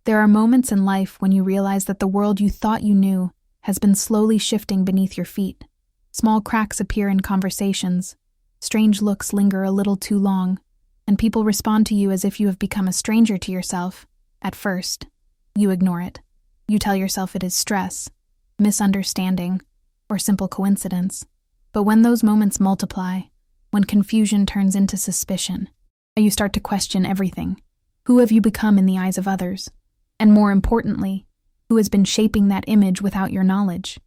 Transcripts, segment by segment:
There are moments in life when you realize that the world you thought you knew has been slowly shifting beneath your feet. Small cracks appear in conversations, strange looks linger a little too long, and people respond to you as if you have become a stranger to yourself. At first, you ignore it. You tell yourself it is stress, misunderstanding, or simple coincidence. But when those moments multiply, when confusion turns into suspicion, you start to question everything. Who have you become in the eyes of others? And more importantly, who has been shaping that image without your knowledge?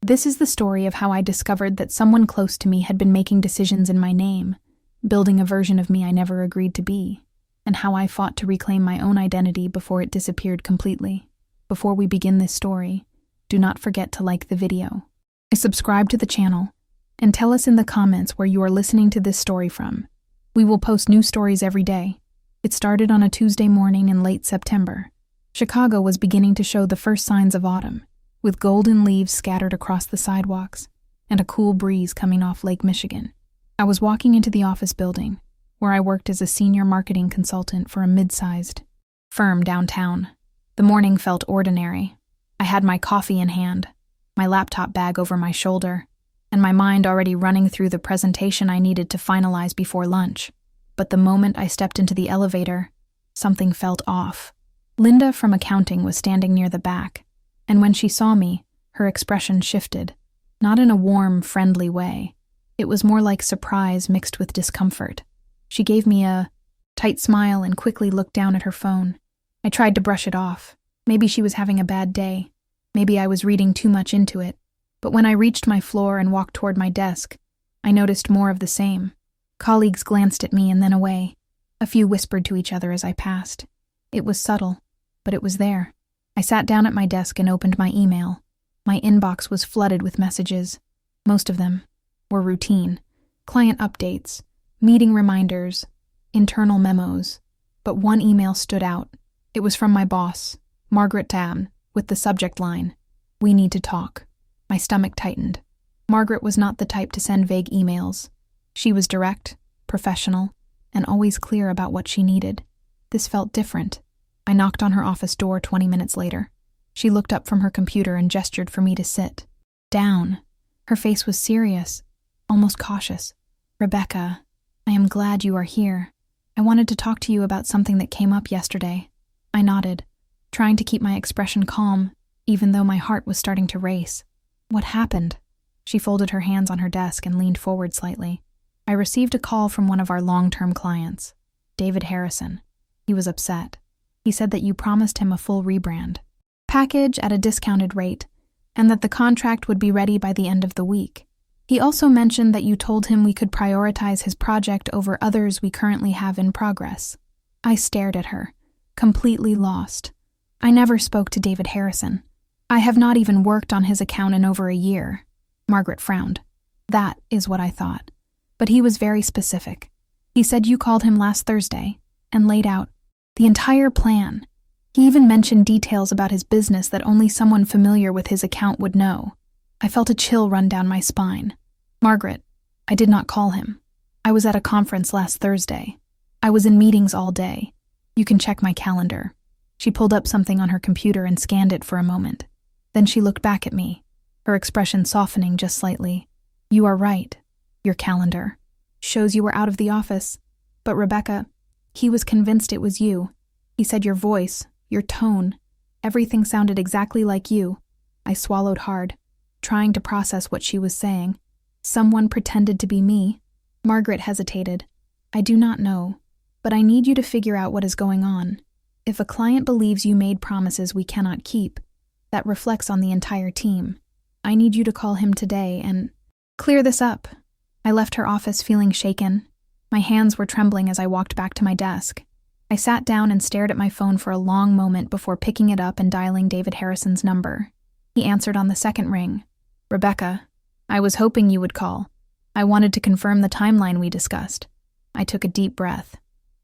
This is the story of how I discovered that someone close to me had been making decisions in my name, building a version of me I never agreed to be, and how I fought to reclaim my own identity before it disappeared completely. Before we begin this story, do not forget to like the video, subscribe to the channel, and tell us in the comments where you are listening to this story from. We will post new stories every day. It started on a Tuesday morning in late September. Chicago was beginning to show the first signs of autumn, with golden leaves scattered across the sidewalks and a cool breeze coming off Lake Michigan. I was walking into the office building, where I worked as a senior marketing consultant for a mid-sized firm downtown. The morning felt ordinary. I had my coffee in hand, my laptop bag over my shoulder, and my mind already running through the presentation I needed to finalize before lunch. But the moment I stepped into the elevator, something felt off. Linda from accounting was standing near the back, and when she saw me, her expression shifted. Not in a warm, friendly way. It was more like surprise mixed with discomfort. She gave me a tight smile and quickly looked down at her phone. I tried to brush it off. Maybe she was having a bad day. Maybe I was reading too much into it. But when I reached my floor and walked toward my desk, I noticed more of the same. Colleagues glanced at me and then away. A few whispered to each other as I passed. It was subtle, but it was there. I sat down at my desk and opened my email. My inbox was flooded with messages. Most of them were routine. Client updates, meeting reminders, internal memos. But one email stood out. It was from my boss, Margaret Tam, with the subject line, "We need to talk." My stomach tightened. Margaret was not the type to send vague emails. She was direct, professional, and always clear about what she needed. This felt different. I knocked on her office door 20 minutes later. She looked up from her computer and gestured for me to sit down. Her face was serious, almost cautious. "Rebecca, I am glad you are here. I wanted to talk to you about something that came up yesterday." I nodded, trying to keep my expression calm, even though my heart was starting to race. "What happened?" She folded her hands on her desk and leaned forward slightly. "I received a call from one of our long-term clients, David Harrison. He was upset. He said that you promised him a full rebrand package at a discounted rate, and that the contract would be ready by the end of the week. He also mentioned that you told him we could prioritize his project over others we currently have in progress." I stared at her, completely lost. I never spoke to David Harrison. I have not even worked on his account in over a year. Margaret frowned. That is what I thought. But he was very specific. He said you called him last Thursday and laid out the entire plan. He even mentioned details about his business that only someone familiar with his account would know. I felt a chill run down my spine. "Margaret, I did not call him. I was at a conference last Thursday. I was in meetings all day. You can check my calendar." She pulled up something on her computer and scanned it for a moment. Then she looked back at me, her expression softening just slightly. "You are right. Your calendar shows you were out of the office. But Rebecca, he was convinced it was you. He said your voice, your tone, everything sounded exactly like you." I swallowed hard, trying to process what she was saying. Someone pretended to be me? Margaret hesitated. "I do not know, but I need you to figure out what is going on. If a client believes you made promises we cannot keep, that reflects on the entire team. I need you to call him today and clear this up." I left her office feeling shaken. My hands were trembling as I walked back to my desk. I sat down and stared at my phone for a long moment before picking it up and dialing David Harrison's number. He answered on the second ring. "Rebecca, I was hoping you would call. I wanted to confirm the timeline we discussed." I took a deep breath.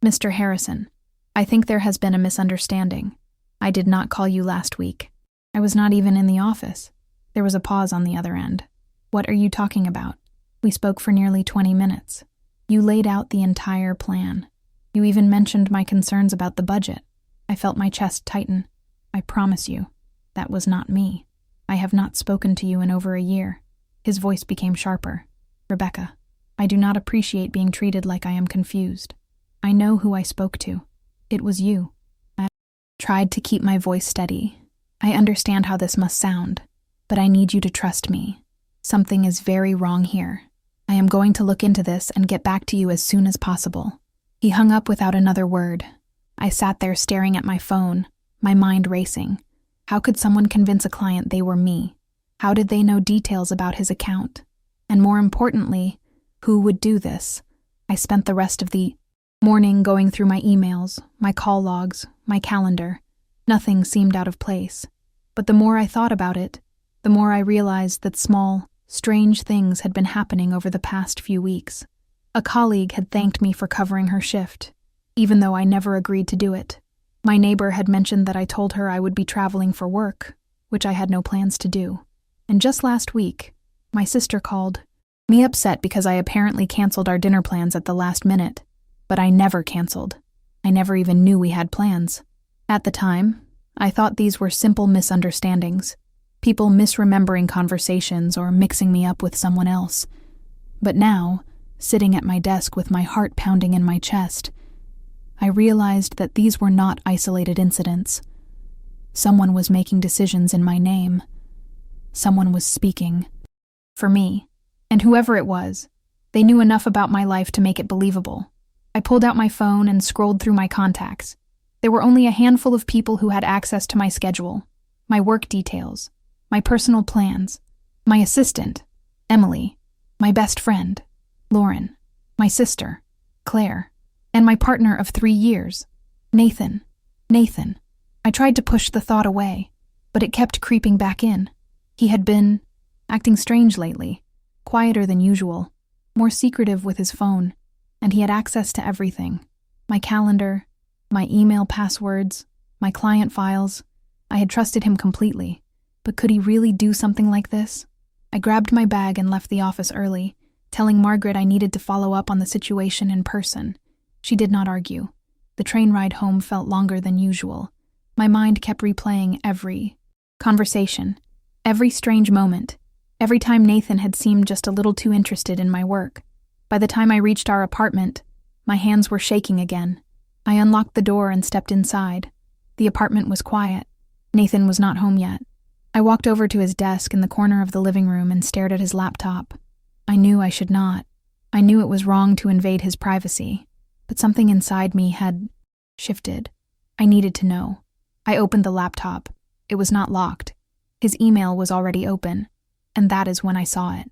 "Mr. Harrison, I think there has been a misunderstanding. I did not call you last week. I was not even in the office." There was a pause on the other end. "What are you talking about?" We spoke for nearly 20 minutes. You laid out the entire plan. You even mentioned my concerns about the budget. I felt my chest tighten. I promise you, that was not me. I have not spoken to you in over a year." His voice became sharper. "Rebecca, I do not appreciate being treated like I am confused. I know who I spoke to. It was you." I tried to keep my voice steady. "I understand how this must sound, but I need you to trust me. Something is very wrong here. I am going to look into this and get back to you as soon as possible." He hung up without another word. I sat there staring at my phone, my mind racing. How could someone convince a client they were me? How did they know details about his account? And more importantly, who would do this? I spent the rest of the morning going through my emails, my call logs, my calendar. Nothing seemed out of place. But the more I thought about it, the more I realized that small, strange things had been happening over the past few weeks. A colleague had thanked me for covering her shift, even though I never agreed to do it. My neighbor had mentioned that I told her I would be traveling for work, which I had no plans to do. And just last week, my sister called me upset because I apparently canceled our dinner plans at the last minute. But I never canceled. I never even knew we had plans. At the time, I thought these were simple misunderstandings, people misremembering conversations or mixing me up with someone else. But now, sitting at my desk with my heart pounding in my chest, I realized that these were not isolated incidents. Someone was making decisions in my name. Someone was speaking for me. And whoever it was, they knew enough about my life to make it believable. I pulled out my phone and scrolled through my contacts. There were only a handful of people who had access to my schedule, my work details, my personal plans, my assistant, Emily, my best friend, Lauren, my sister, Claire, and my partner of 3 years, Nathan. Nathan. I tried to push the thought away, but it kept creeping back in. He had been acting strange lately, quieter than usual, more secretive with his phone, and he had access to everything. My calendar, my email passwords, my client files. I had trusted him completely. But could he really do something like this? I grabbed my bag and left the office early, telling Margaret I needed to follow up on the situation in person. She did not argue. The train ride home felt longer than usual. My mind kept replaying every conversation, every strange moment, every time Nathan had seemed just a little too interested in my work. By the time I reached our apartment, my hands were shaking again. I unlocked the door and stepped inside. The apartment was quiet. Nathan was not home yet. I walked over to his desk in the corner of the living room and stared at his laptop. I knew I should not. I knew it was wrong to invade his privacy, but something inside me had shifted. I needed to know. I opened the laptop. It was not locked. His email was already open, and that is when I saw it.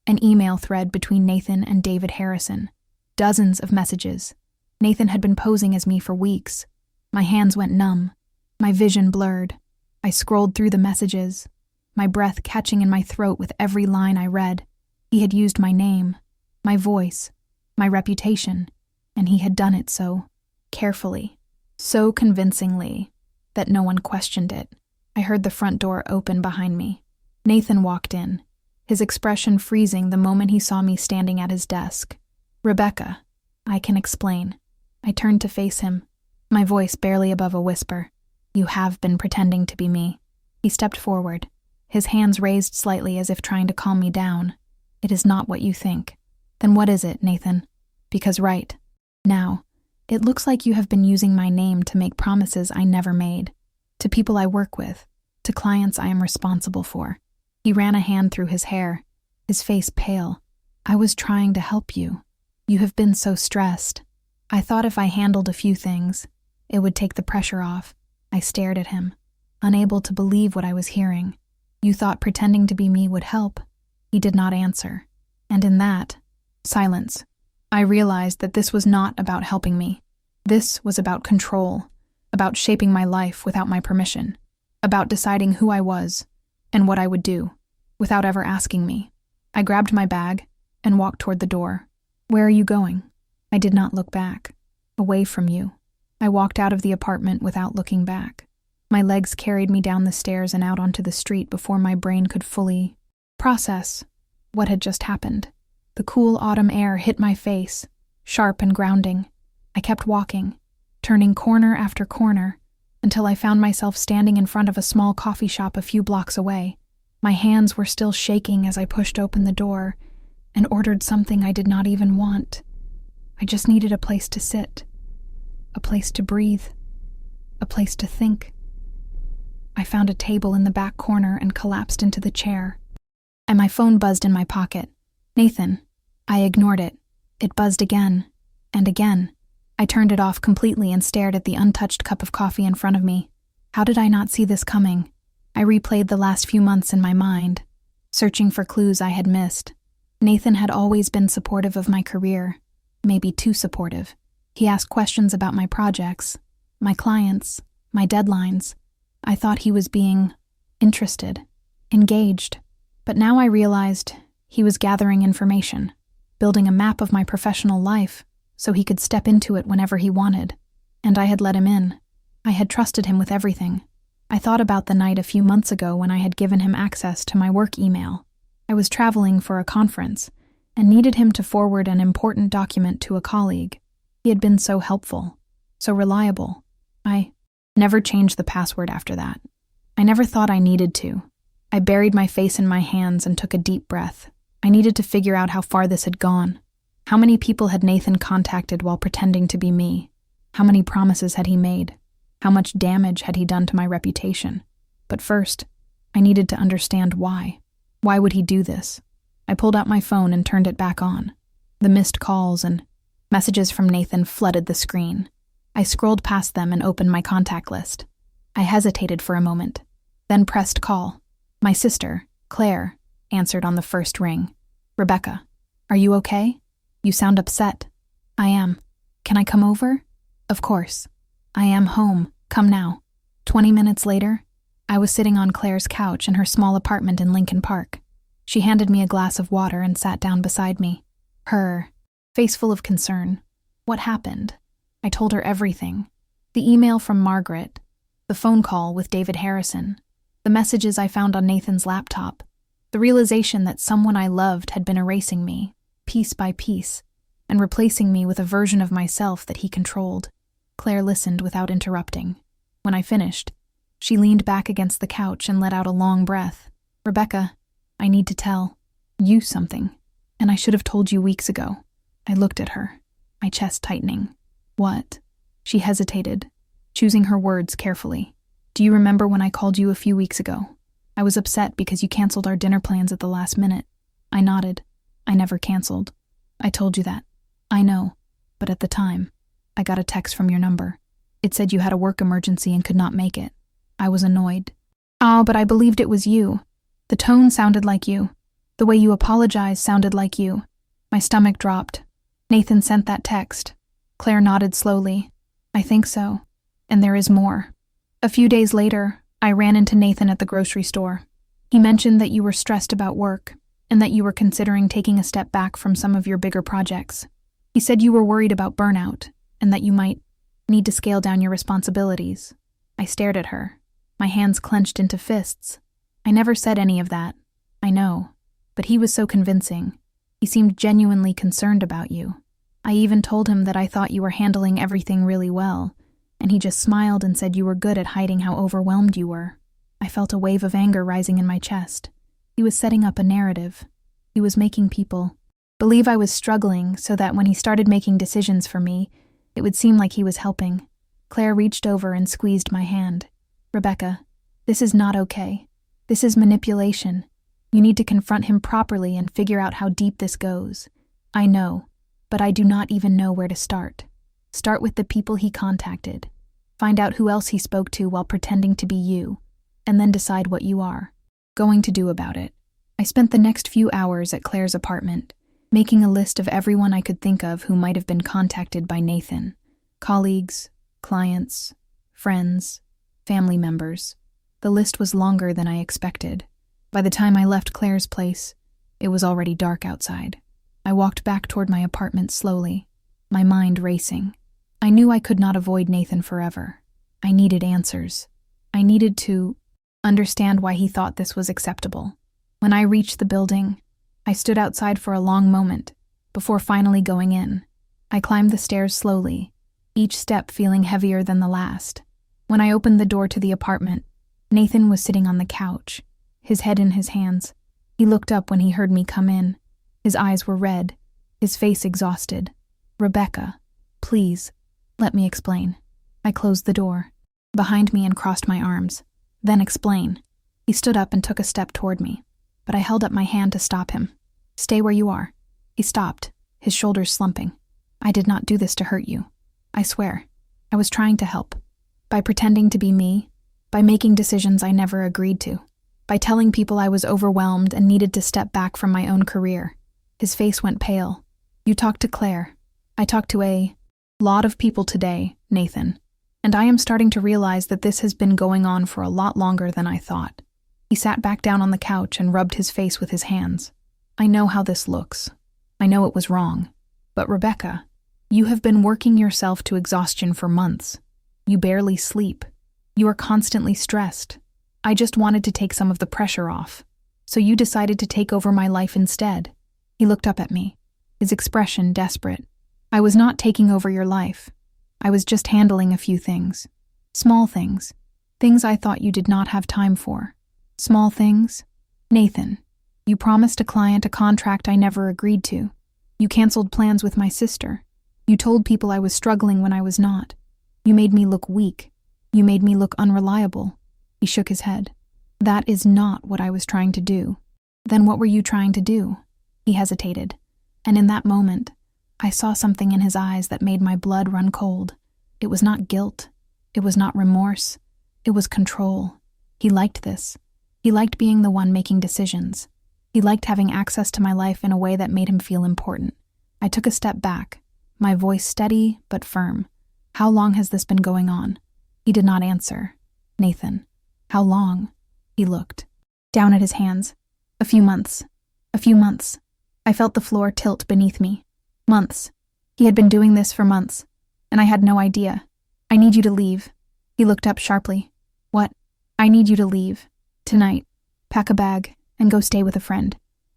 An email thread between Nathan and David Harrison. Dozens of messages. Nathan had been posing as me for weeks. My hands went numb. My vision blurred. I scrolled through the messages, my breath catching in my throat with every line I read. He had used my name, my voice, my reputation, and he had done it so carefully, so convincingly, that no one questioned it. I heard the front door open behind me. Nathan walked in, his expression freezing the moment he saw me standing at his desk. "Rebecca, I can explain." I turned to face him, my voice barely above a whisper. "You have been pretending to be me." He stepped forward, his hands raised slightly as if trying to calm me down. "It is not what you think." "Then what is it, Nathan?" "Because right now, it looks like you have been using my name to make promises I never made, to people I work with, to clients I am responsible for." He ran a hand through his hair, his face pale. "I was trying to help you. You have been so stressed. I thought if I handled a few things, it would take the pressure off." I stared at him, unable to believe what I was hearing. "You thought pretending to be me would help?" He did not answer. And in that silence, I realized that this was not about helping me. This was about control, about shaping my life without my permission, about deciding who I was and what I would do, without ever asking me. I grabbed my bag and walked toward the door. "Where are you going?" I did not look back. "Away from you." I walked out of the apartment without looking back. My legs carried me down the stairs and out onto the street before my brain could fully process what had just happened. The cool autumn air hit my face, sharp and grounding. I kept walking, turning corner after corner, until I found myself standing in front of a small coffee shop a few blocks away. My hands were still shaking as I pushed open the door and ordered something I did not even want. I just needed a place to sit, a place to breathe, a place to think. I found a table in the back corner and collapsed into the chair, and my phone buzzed in my pocket. Nathan. I ignored it. It buzzed again, and again. I turned it off completely and stared at the untouched cup of coffee in front of me. How did I not see this coming? I replayed the last few months in my mind, searching for clues I had missed. Nathan had always been supportive of my career, maybe too supportive. He asked questions about my projects, my clients, my deadlines. I thought he was being interested, engaged. But now I realized he was gathering information, building a map of my professional life so he could step into it whenever he wanted. And I had let him in. I had trusted him with everything. I thought about the night a few months ago when I had given him access to my work email. I was traveling for a conference and needed him to forward an important document to a colleague. He had been so helpful, so reliable. I never changed the password after that. I never thought I needed to. I buried my face in my hands and took a deep breath. I needed to figure out how far this had gone. How many people had Nathan contacted while pretending to be me? How many promises had he made? How much damage had he done to my reputation? But first, I needed to understand why. Why would he do this? I pulled out my phone and turned it back on. The missed calls and messages from Nathan flooded the screen. I scrolled past them and opened my contact list. I hesitated for a moment, then pressed call. My sister, Claire, answered on the first ring. Rebecca, are you okay? You sound upset. I am. Can I come over? Of course. I am home. Come now. 20 minutes later, I was sitting on Claire's couch in her small apartment in Lincoln Park. She handed me a glass of water and sat down beside me. Her face full of concern. What happened? I told her everything. The email from Margaret, the phone call with David Harrison, the messages I found on Nathan's laptop, the realization that someone I loved had been erasing me, piece by piece, and replacing me with a version of myself that he controlled. Claire listened without interrupting. When I finished, she leaned back against the couch and let out a long breath. Rebecca, I need to tell you something, and I should have told you weeks ago. I looked at her, my chest tightening. What? She hesitated, choosing her words carefully. Do you remember when I called you a few weeks ago? I was upset because you canceled our dinner plans at the last minute. I nodded. I never canceled. I told you that. I know, but at the time, I got a text from your number. It said you had a work emergency and could not make it. I was annoyed. Oh, but I believed it was you. The tone sounded like you. The way you apologized sounded like you. My stomach dropped. Nathan sent that text. Claire nodded slowly. I think so. And there is more. A few days later, I ran into Nathan at the grocery store. He mentioned that you were stressed about work and that you were considering taking a step back from some of your bigger projects. He said you were worried about burnout and that you might need to scale down your responsibilities. I stared at her, my hands clenched into fists. I never said any of that. I know, but he was so convincing. He seemed genuinely concerned about you. I even told him that I thought you were handling everything really well, and he just smiled and said you were good at hiding how overwhelmed you were. I felt a wave of anger rising in my chest. He was setting up a narrative. He was making people believe I was struggling so that when he started making decisions for me, it would seem like he was helping. Claire reached over and squeezed my hand. Rebecca, this is not okay. This is manipulation. You need to confront him properly and figure out how deep this goes. I know, but I do not even know where to start. Start with the people he contacted. Find out who else he spoke to while pretending to be you, and then decide what you are going to do about it. I spent the next few hours at Claire's apartment, making a list of everyone I could think of who might have been contacted by Nathan. Colleagues, clients, friends, family members. The list was longer than I expected. By the time I left Claire's place, it was already dark outside. I walked back toward my apartment slowly, my mind racing. I knew I could not avoid Nathan forever. I needed answers. I needed to understand why he thought this was acceptable. When I reached the building, I stood outside for a long moment before finally going in. I climbed the stairs slowly, each step feeling heavier than the last. When I opened the door to the apartment, Nathan was sitting on the couch, his head in his hands. He looked up when he heard me come in. His eyes were red, his face exhausted. "Rebecca, please, let me explain." I closed the door behind me and crossed my arms. "Then explain." He stood up and took a step toward me, but I held up my hand to stop him. "Stay where you are." He stopped, his shoulders slumping. "I did not do this to hurt you. I swear. I was trying to help. By pretending to be me, by making decisions I never agreed to, by telling people I was overwhelmed and needed to step back from my own career." His face went pale. "You talked to Claire. I talked to a lot of people today, Nathan, and I am starting to realize that this has been going on for a lot longer than I thought." He sat back down on the couch and rubbed his face with his hands. "I know how this looks. I know it was wrong. But Rebecca, you have been working yourself to exhaustion for months. You barely sleep. You are constantly stressed. I just wanted to take some of the pressure off. So you decided to take over my life instead." He looked up at me, his expression desperate. "I was not taking over your life. I was just handling a few things. Small things. Things I thought you did not have time for. Small things. Nathan, you promised a client a contract I never agreed to. You canceled plans with my sister. You told people I was struggling when I was not. You made me look weak. You made me look unreliable." He shook his head. "That is not what I was trying to do." "Then what were you trying to do?" He hesitated, and in that moment, I saw something in his eyes that made my blood run cold. It was not guilt. It was not remorse. It was control. He liked this. He liked being the one making decisions. He liked having access to my life in a way that made him feel important. I took a step back, my voice steady but firm. "How long has this been going on?" He did not answer. "Nathan, how long?" He looked down at his hands. "A few months. A few months." I felt the floor tilt beneath me. Months. He had been doing this for months, and I had no idea. "I need you to leave." He looked up sharply. "What?" "I need you to leave. Tonight. Pack a bag and go stay with a friend.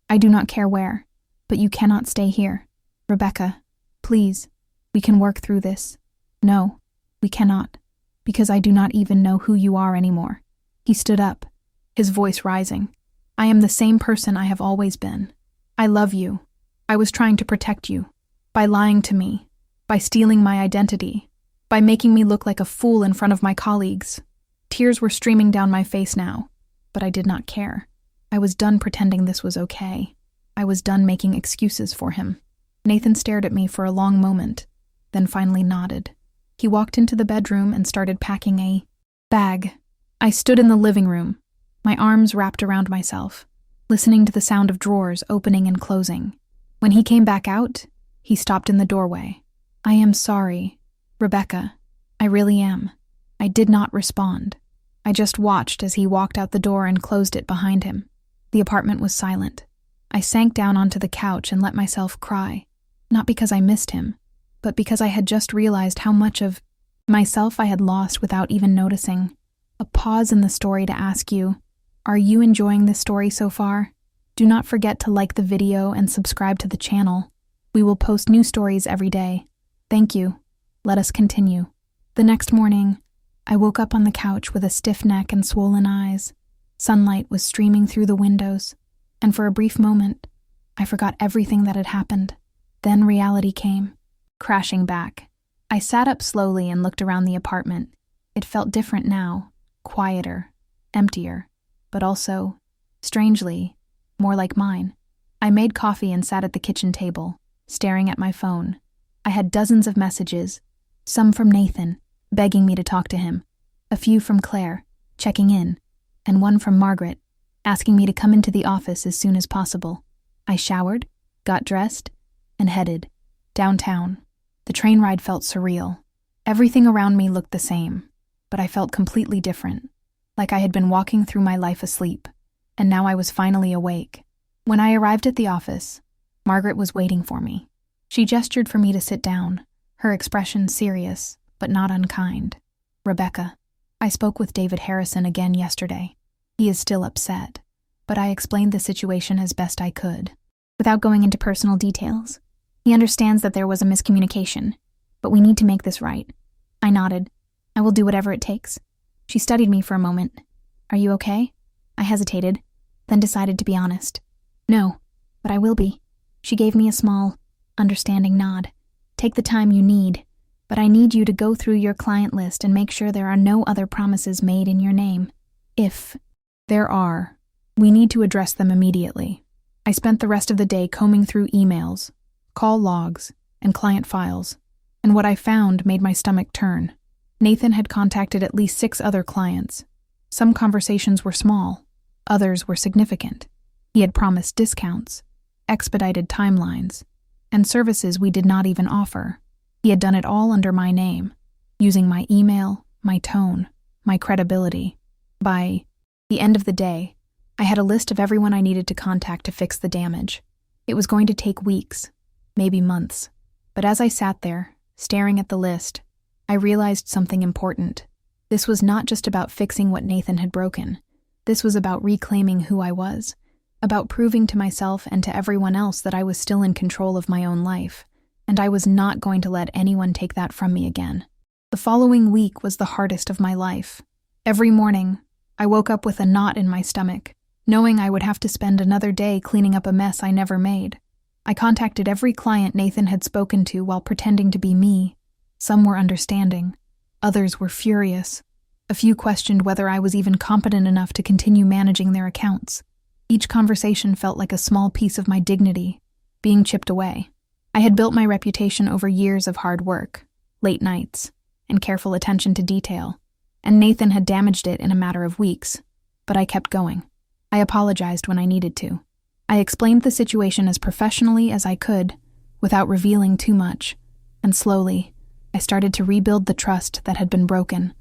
I do not care where, but you cannot stay here. Rebecca, please, we can work through this." "No, we cannot, because I do not even know who you are anymore." He stood up, his voice rising. "I am the same person I have always been. I love you. I was trying to protect you. By lying to me, by stealing my identity, by making me look like a fool in front of my colleagues." Tears were streaming down my face now, but I did not care. I was done pretending this was okay. I was done making excuses for him. Nathan stared at me for a long moment, then finally nodded. He walked into the bedroom and started packing a bag. I stood in the living room, my arms wrapped around myself, listening to the sound of drawers opening and closing. When he came back out, he stopped in the doorway. "I am sorry, Rebecca. I really am." I did not respond. I just watched as he walked out the door and closed it behind him. The apartment was silent. I sank down onto the couch and let myself cry, not because I missed him, but because I had just realized how much of myself I had lost without even noticing. A pause in the story to ask you, are you enjoying this story so far? Do not forget to like the video and subscribe to the channel. We will post new stories every day. Thank you. Let us continue. The next morning, I woke up on the couch with a stiff neck and swollen eyes. Sunlight was streaming through the windows, and for a brief moment, I forgot everything that had happened. Then reality came, crashing back. I sat up slowly and looked around the apartment. It felt different now, quieter, emptier, but also, strangely, more like mine. I made coffee and sat at the kitchen table, staring at my phone. I had dozens of messages, some from Nathan, begging me to talk to him, a few from Claire, checking in, and one from Margaret, asking me to come into the office as soon as possible. I showered, got dressed, and headed downtown. The train ride felt surreal. Everything around me looked the same, but I felt completely different, like I had been walking through my life asleep, and now I was finally awake. When I arrived at the office, Margaret was waiting for me. She gestured for me to sit down, her expression serious, but not unkind. "Rebecca, I spoke with David Harrison again yesterday. He is still upset, but I explained the situation as best I could, without going into personal details. He understands that there was a miscommunication, but we need to make this right." I nodded. I will do whatever it takes. She studied me for a moment. Are you okay? I hesitated, then decided to be honest. No, but I will be. She gave me a small, understanding nod. Take the time you need, but I need you to go through your client list and make sure there are no other promises made in your name. If there are, we need to address them immediately. I spent the rest of the day combing through emails, call logs, and client files, and what I found made my stomach turn. Nathan had contacted at least 6 other clients. Some conversations were small, others were significant. He had promised discounts, expedited timelines, and services we did not even offer. He had done it all under my name, using my email, my tone, my credibility. By the end of the day, I had a list of everyone I needed to contact to fix the damage. It was going to take weeks, maybe months. But as I sat there, staring at the list, I realized something important. This was not just about fixing what Nathan had broken. This was about reclaiming who I was, about proving to myself and to everyone else that I was still in control of my own life, and I was not going to let anyone take that from me again. The following week was the hardest of my life. Every morning, I woke up with a knot in my stomach, knowing I would have to spend another day cleaning up a mess I never made. I contacted every client Nathan had spoken to while pretending to be me. Some were understanding. Others were furious. A few questioned whether I was even competent enough to continue managing their accounts. Each conversation felt like a small piece of my dignity, being chipped away. I had built my reputation over years of hard work, late nights, and careful attention to detail, and Nathan had damaged it in a matter of weeks, but I kept going. I apologized when I needed to. I explained the situation as professionally as I could, without revealing too much, and slowly, I started to rebuild the trust that had been broken.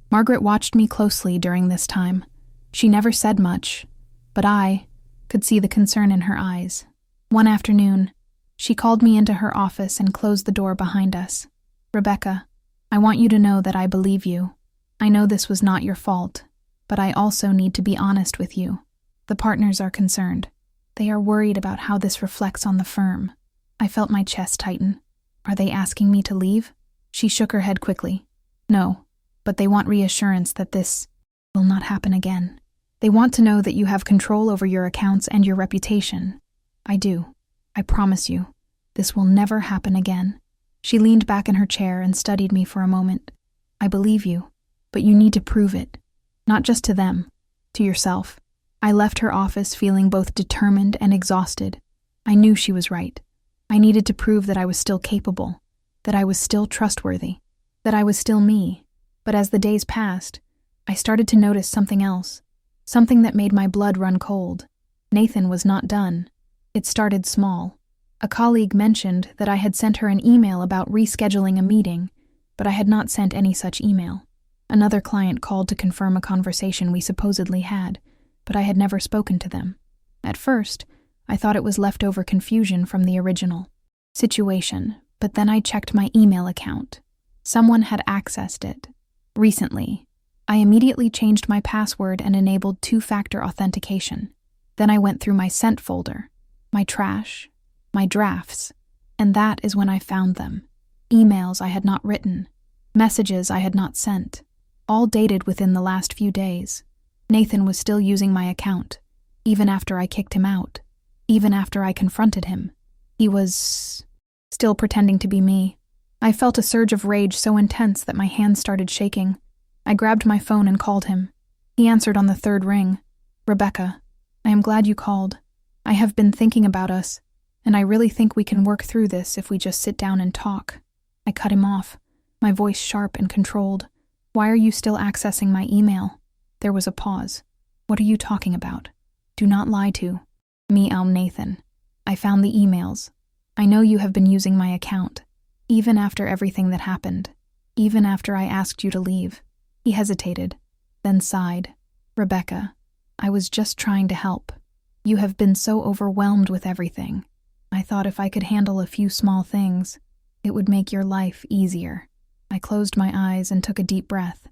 Margaret watched me closely during this time. She never said much, but I could see the concern in her eyes. One afternoon, she called me into her office and closed the door behind us. Rebecca, I want you to know that I believe you. I know this was not your fault, but I also need to be honest with you. The partners are concerned. They are worried about how this reflects on the firm. I felt my chest tighten. Are they asking me to leave? She shook her head quickly. No, but they want reassurance that this will not happen again. They want to know that you have control over your accounts and your reputation. I do. I promise you. This will never happen again. She leaned back in her chair and studied me for a moment. I believe you, but you need to prove it. Not just to them, to yourself. I left her office feeling both determined and exhausted. I knew she was right. I needed to prove that I was still capable, that I was still trustworthy, that I was still me. But as the days passed, I started to notice something else, something that made my blood run cold. Nathan was not done. It started small. A colleague mentioned that I had sent her an email about rescheduling a meeting, but I had not sent any such email. Another client called to confirm a conversation we supposedly had, but I had never spoken to them. At first, I thought it was leftover confusion from the original situation, but then I checked my email account. Someone had accessed it. Recently, I immediately changed my password and enabled 2-factor authentication. Then I went through my sent folder, my trash, my drafts, and that is when I found them. Emails I had not written, messages I had not sent, all dated within the last few days. Nathan was still using my account, even after I kicked him out, even after I confronted him. He was still pretending to be me. I felt a surge of rage so intense that my hands started shaking. I grabbed my phone and called him. He answered on the 3rd ring. Rebecca, I am glad you called. I have been thinking about us, and I really think we can work through this if we just sit down and talk. I cut him off, my voice sharp and controlled. Why are you still accessing my email? There was a pause. What are you talking about? Do not lie to me, Nathan. I found the emails. I know you have been using my account, even after everything that happened, even after I asked you to leave. He hesitated, then sighed. Rebecca, I was just trying to help. You have been so overwhelmed with everything. I thought if I could handle a few small things, it would make your life easier. I closed my eyes and took a deep breath,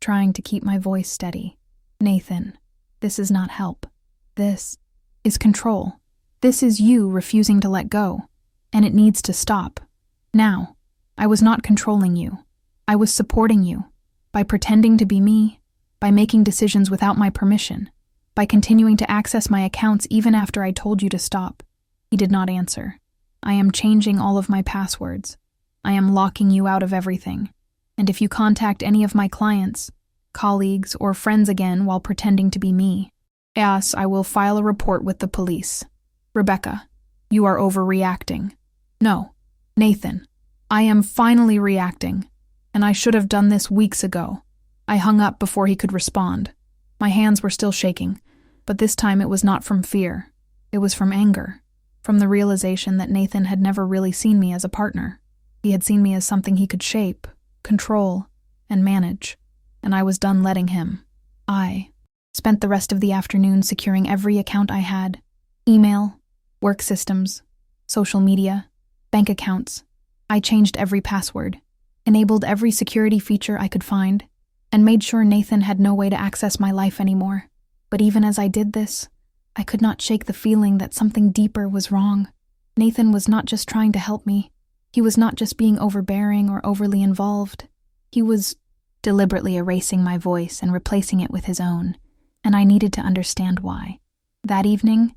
trying to keep my voice steady. Nathan, this is not help. This is control. This is you refusing to let go, and it needs to stop. Now, I was not controlling you. I was supporting you. by pretending to be me, by making decisions without my permission, by continuing to access my accounts even after I told you to stop. He did not answer. I am changing all of my passwords. I am locking you out of everything. And if you contact any of my clients, colleagues, or friends again while pretending to be me, yes, I will file a report with the police. Rebecca, you are overreacting. No, Nathan, I am finally reacting, and I should have done this weeks ago. I hung up before he could respond. My hands were still shaking, but this time it was not from fear. It was from anger, from the realization that Nathan had never really seen me as a partner. He had seen me as something he could shape, control, and manage, and I was done letting him. I spent the rest of the afternoon securing every account I had: email, work systems, social media, bank accounts. I changed every password, enabled every security feature I could find, and made sure Nathan had no way to access my life anymore. But even as I did this, I could not shake the feeling that something deeper was wrong. Nathan was not just trying to help me. He was not just being overbearing or overly involved. He was deliberately erasing my voice and replacing it with his own, and I needed to understand why. That evening,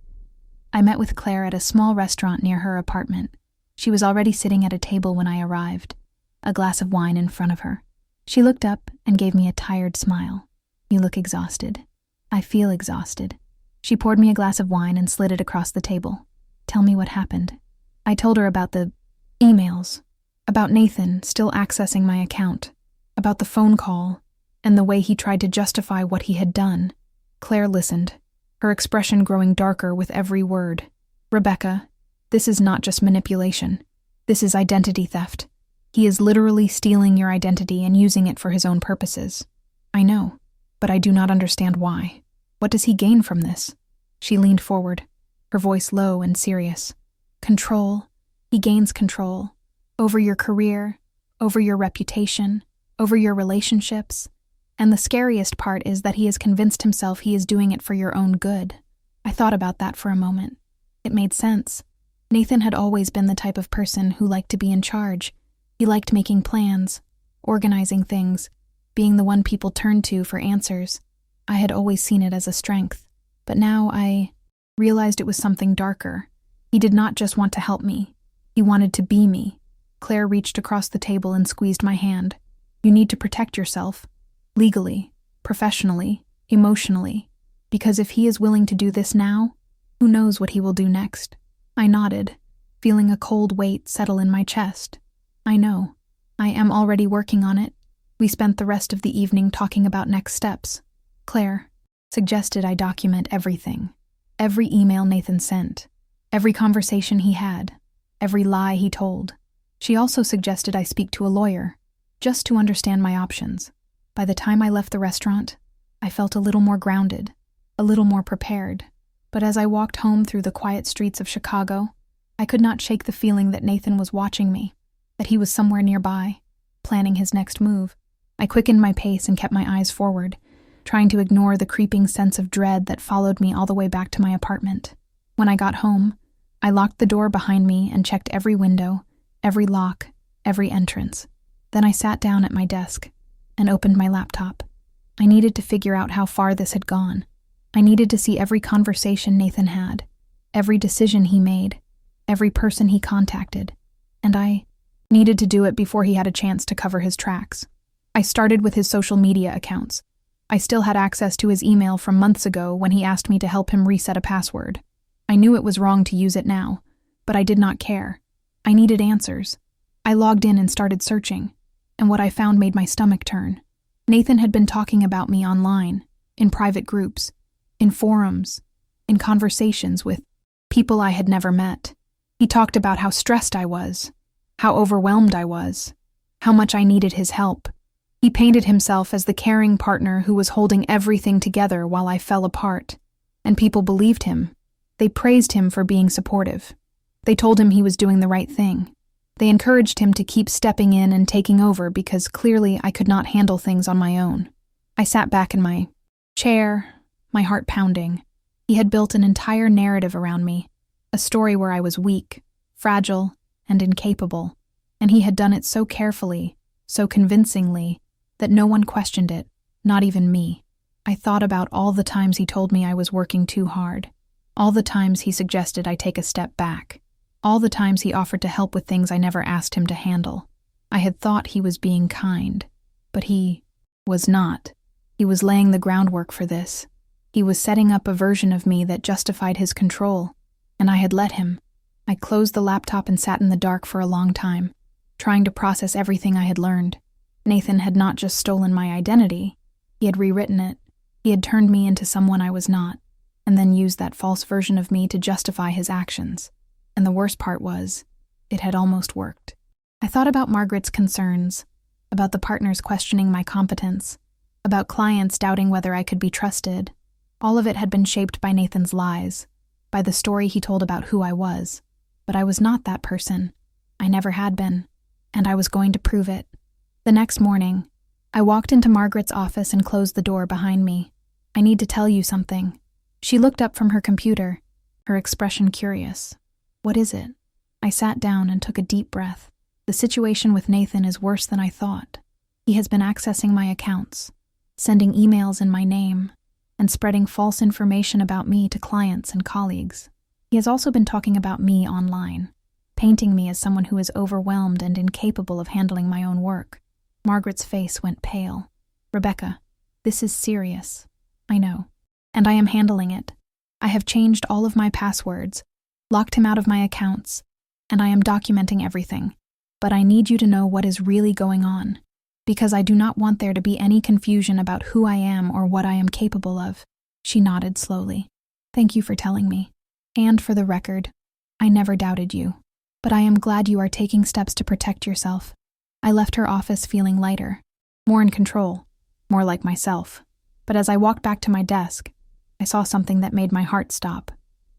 I met with Claire at a small restaurant near her apartment. She was already sitting at a table when I arrived, a glass of wine in front of her. She looked up and gave me a tired smile. "You look exhausted." "I feel exhausted." She poured me a glass of wine and slid it across the table. "Tell me what happened." I told her about the emails, about Nathan still accessing my account, about the phone call, and the way he tried to justify what he had done. Claire listened, her expression growing darker with every word. "Rebecca, this is not just manipulation. This is identity theft. He is literally stealing your identity and using it for his own purposes. I know, but I do not understand why. What does he gain from this?" She leaned forward, her voice low and serious. "Control. He gains control. Over your career, over your reputation, over your relationships. And the scariest part is that he has convinced himself he is doing it for your own good." I thought about that for a moment. It made sense. Nathan had always been the type of person who liked to be in charge. He liked making plans, organizing things, being the one people turned to for answers. I had always seen it as a strength, but now I realized it was something darker. He did not just want to help me. He wanted to be me. Claire reached across the table and squeezed my hand. "You need to protect yourself. Legally, professionally, emotionally. Because if he is willing to do this now, who knows what he will do next?" I nodded, feeling a cold weight settle in my chest. "I know. I am already working on it." We spent the rest of the evening talking about next steps. Claire suggested I document everything. Every email Nathan sent. Every conversation he had. Every lie he told. She also suggested I speak to a lawyer, just to understand my options. By the time I left the restaurant, I felt a little more grounded, a little more prepared. But as I walked home through the quiet streets of Chicago, I could not shake the feeling that Nathan was watching me, that he was somewhere nearby, planning his next move. I quickened my pace and kept my eyes forward, trying to ignore the creeping sense of dread that followed me all the way back to my apartment. When I got home, I locked the door behind me and checked every window, every lock, every entrance. Then I sat down at my desk and opened my laptop. I needed to figure out how far this had gone. I needed to see every conversation Nathan had, every decision he made, every person he contacted, and I needed to do it before he had a chance to cover his tracks. I started with his social media accounts. I still had access to his email from months ago when he asked me to help him reset a password. I knew it was wrong to use it now, but I did not care. I needed answers. I logged in and started searching, and what I found made my stomach turn. Nathan had been talking about me online, in private groups, in forums, in conversations with people I had never met. He talked about how stressed I was, how overwhelmed I was, how much I needed his help. He painted himself as the caring partner who was holding everything together while I fell apart, and people believed him. They praised him for being supportive. They told him he was doing the right thing. They encouraged him to keep stepping in and taking over because clearly I could not handle things on my own. I sat back in my chair, my heart pounding. He had built an entire narrative around me, a story where I was weak, fragile, and incapable, and he had done it so carefully, so convincingly, that no one questioned it, not even me. I thought about all the times he told me I was working too hard, all the times he suggested I take a step back, all the times he offered to help with things I never asked him to handle. I had thought he was being kind, but he was not. He was laying the groundwork for this. He was setting up a version of me that justified his control, and I had let him. I closed the laptop and sat in the dark for a long time, trying to process everything I had learned. Nathan had not just stolen my identity, he had rewritten it. He had turned me into someone I was not, and then used that false version of me to justify his actions. And the worst part was, it had almost worked. I thought about Margaret's concerns, about the partners questioning my competence, about clients doubting whether I could be trusted. All of it had been shaped by Nathan's lies, by the story he told about who I was. But I was not that person. I never had been, and I was going to prove it. The next morning, I walked into Margaret's office and closed the door behind me. I need to tell you something. She looked up from her computer, her expression curious. What is it? I sat down and took a deep breath. The situation with Nathan is worse than I thought. He has been accessing my accounts, sending emails in my name, and spreading false information about me to clients and colleagues. He has also been talking about me online, painting me as someone who is overwhelmed and incapable of handling my own work. Margaret's face went pale. Rebecca, this is serious. I know. And I am handling it. I have changed all of my passwords, locked him out of my accounts, and I am documenting everything. But I need you to know what is really going on, because I do not want there to be any confusion about who I am or what I am capable of. She nodded slowly. Thank you for telling me. And for the record, I never doubted you. But I am glad you are taking steps to protect yourself. I left her office feeling lighter, more in control, more like myself. But as I walked back to my desk, I saw something that made my heart stop.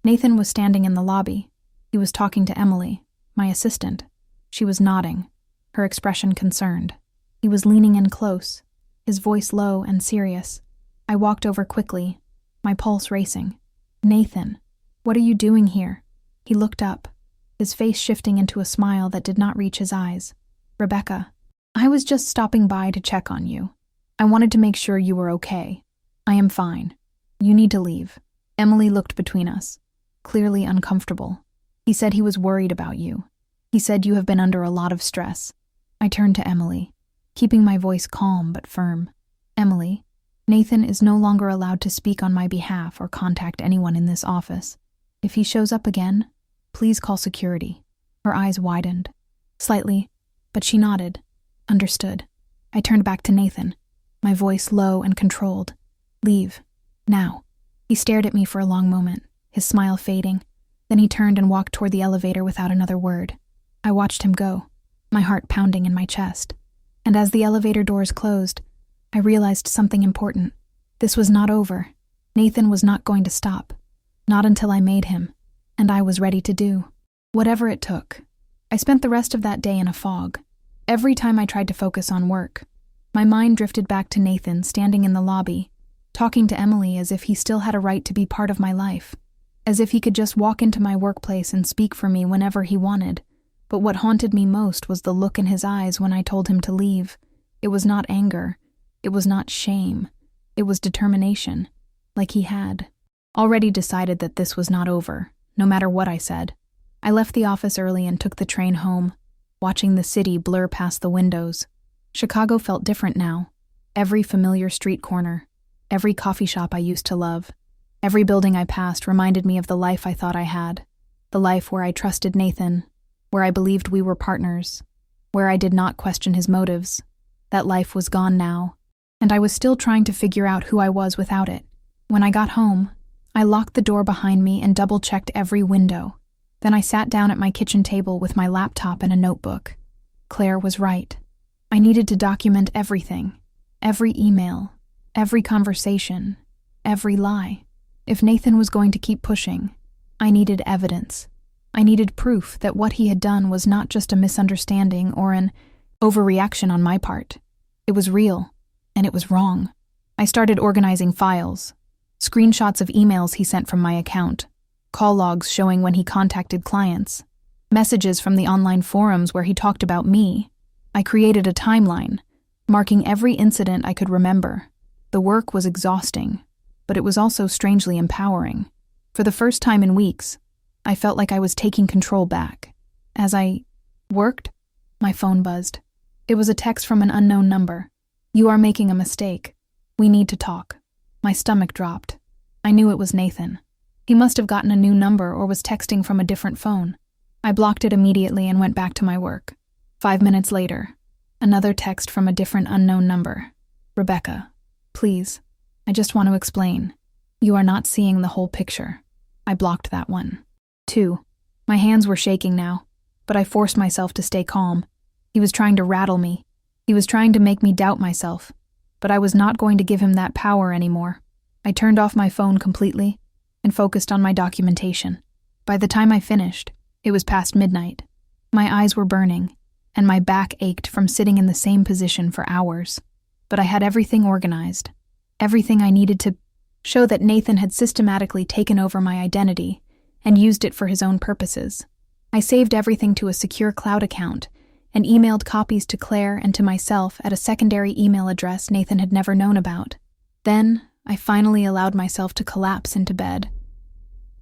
Nathan was standing in the lobby. He was talking to Emily, my assistant. She was nodding, her expression concerned. He was leaning in close, his voice low and serious. I walked over quickly, my pulse racing. Nathan, what are you doing here? He looked up, his face shifting into a smile that did not reach his eyes. Rebecca, I was just stopping by to check on you. I wanted to make sure you were okay. I am fine. You need to leave. Emily looked between us, clearly uncomfortable. He said he was worried about you. He said you have been under a lot of stress. I turned to Emily, keeping my voice calm but firm. Emily, Nathan is no longer allowed to speak on my behalf or contact anyone in this office. If he shows up again, please call security. Her eyes widened, slightly, but she nodded. Understood. I turned back to Nathan, my voice low and controlled. Leave. Now. He stared at me for a long moment, his smile fading. Then he turned and walked toward the elevator without another word. I watched him go, my heart pounding in my chest. And as the elevator doors closed, I realized something important. This was not over. Nathan was not going to stop. Not until I made him. And I was ready to do whatever it took. I spent the rest of that day in a fog. Every time I tried to focus on work, my mind drifted back to Nathan standing in the lobby, talking to Emily as if he still had a right to be part of my life, as if he could just walk into my workplace and speak for me whenever he wanted. But what haunted me most was the look in his eyes when I told him to leave. It was not anger. It was not shame. It was determination, like he had already decided that this was not over, no matter what I said. I left the office early and took the train home, watching the city blur past the windows. Chicago felt different now. Every familiar street corner, every coffee shop I used to love, every building I passed reminded me of the life I thought I had, the life where I trusted Nathan, where I believed we were partners, where I did not question his motives. That life was gone now, and I was still trying to figure out who I was without it. When I got home, I locked the door behind me and double-checked every window. Then I sat down at my kitchen table with my laptop and a notebook. Claire was right. I needed to document everything, every email, every conversation, every lie. If Nathan was going to keep pushing, I needed evidence. I needed proof that what he had done was not just a misunderstanding or an overreaction on my part. It was real, and it was wrong. I started organizing files, screenshots of emails he sent from my account, call logs showing when he contacted clients, messages from the online forums where he talked about me. I created a timeline, marking every incident I could remember. The work was exhausting, but it was also strangely empowering. For the first time in weeks, I felt like I was taking control back. As I worked, my phone buzzed. It was a text from an unknown number. "You are making a mistake. We need to talk." My stomach dropped. I knew it was Nathan. He must have gotten a new number or was texting from a different phone. I blocked it immediately and went back to my work. 5 minutes later, another text from a different unknown number. "Rebecca, please, I just want to explain. You are not seeing the whole picture." I blocked that one. 2. My hands were shaking now, but I forced myself to stay calm. He was trying to rattle me. He was trying to make me doubt myself, but I was not going to give him that power anymore. I turned off my phone completely and focused on my documentation. By the time I finished, it was past midnight. My eyes were burning, and my back ached from sitting in the same position for hours. But I had everything organized, everything I needed to show that Nathan had systematically taken over my identity and used it for his own purposes. I saved everything to a secure cloud account and emailed copies to Claire and to myself at a secondary email address Nathan had never known about. Then, I finally allowed myself to collapse into bed.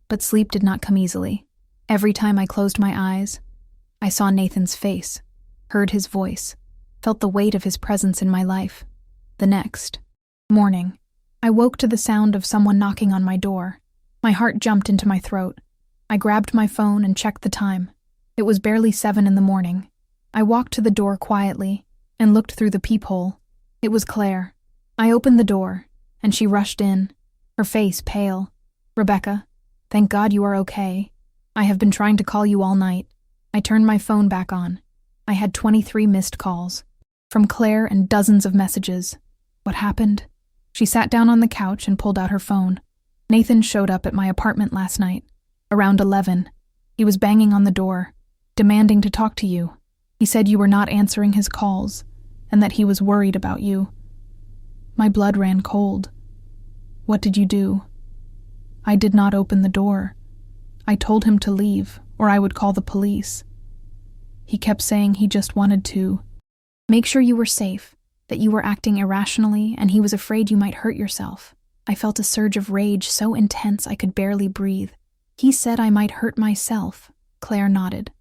But sleep did not come easily. Every time I closed my eyes, I saw Nathan's face, heard his voice, felt the weight of his presence in my life. The next morning, I woke to the sound of someone knocking on my door. My heart jumped into my throat. I grabbed my phone and checked the time. It was barely 7 in the morning. I walked to the door quietly and looked through the peephole. It was Claire. I opened the door, and she rushed in, her face pale. "Rebecca, thank God you are okay. I have been trying to call you all night." I turned my phone back on. I had 23 missed calls. From Claire and dozens of messages. What happened? She sat down on the couch and pulled out her phone. "Nathan showed up at my apartment last night, around 11. He was banging on the door, demanding to talk to you. He said you were not answering his calls, and that he was worried about you." My blood ran cold. "What did you do?" "I did not open the door. I told him to leave, or I would call the police. He kept saying he just wanted to make sure you were safe, that you were acting irrationally, and he was afraid you might hurt yourself." I felt a surge of rage so intense I could barely breathe. "He said I might hurt myself." Claire nodded,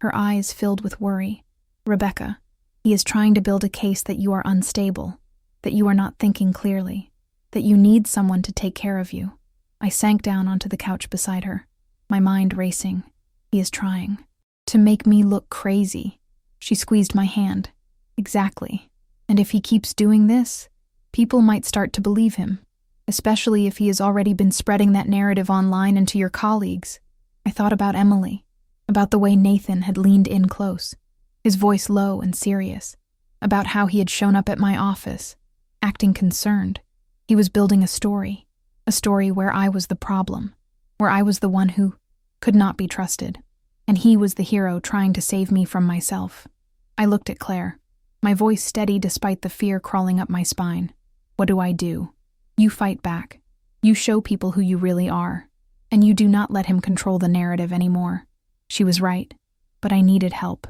her eyes filled with worry. "Rebecca, he is trying to build a case that you are unstable, that you are not thinking clearly, that you need someone to take care of you." I sank down onto the couch beside her, my mind racing. "He is trying to make me look crazy." She squeezed my hand. "Exactly. And if he keeps doing this, people might start to believe him, especially if he has already been spreading that narrative online and to your colleagues." I thought about Emily, about the way Nathan had leaned in close, his voice low and serious, about how he had shown up at my office, acting concerned. He was building a story where I was the problem, where I was the one who could not be trusted, and he was the hero trying to save me from myself. I looked at Claire, my voice steady despite the fear crawling up my spine. "What do I do?" "You fight back. You show people who you really are, and you do not let him control the narrative anymore." She was right, but I needed help.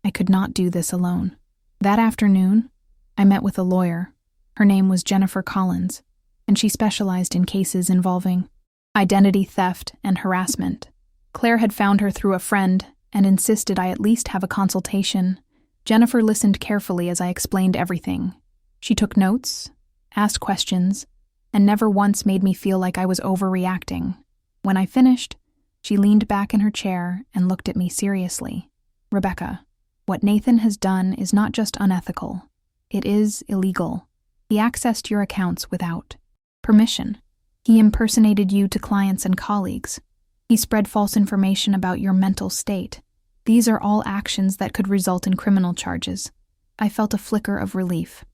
I could not do this alone. That afternoon, I met with a lawyer. Her name was Jennifer Collins, and she specialized in cases involving identity theft and harassment. Claire had found her through a friend and insisted I at least have a consultation. Jennifer listened carefully as I explained everything. She took notes, asked questions, and never once made me feel like I was overreacting. When I finished, she leaned back in her chair and looked at me seriously. "Rebecca, what Nathan has done is not just unethical. It is illegal. He accessed your accounts without permission. He impersonated you to clients and colleagues. He spread false information about your mental state. These are all actions that could result in criminal charges." I felt a flicker of relief.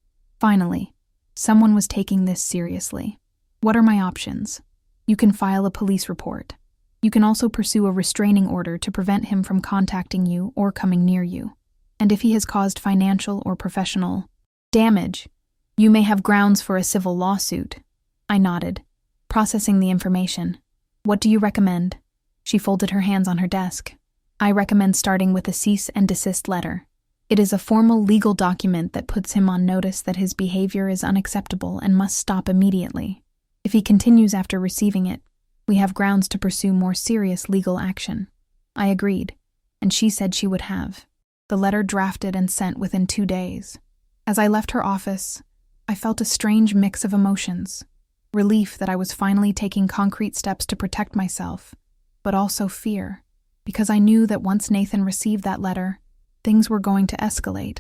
Finally, someone was taking this seriously. "What are my options?" "You can file a police report. You can also pursue a restraining order to prevent him from contacting you or coming near you. And if he has caused financial or professional damage, you may have grounds for a civil lawsuit." I nodded, processing the information. "What do you recommend?" She folded her hands on her desk. "I recommend starting with a cease and desist letter. It is a formal legal document that puts him on notice that his behavior is unacceptable and must stop immediately. If he continues after receiving it, we have grounds to pursue more serious legal action." I agreed, and she said she would have the letter drafted and sent within 2 days. As I left her office, I felt a strange mix of emotions. Relief that I was finally taking concrete steps to protect myself, but also fear, because I knew that once Nathan received that letter, things were going to escalate,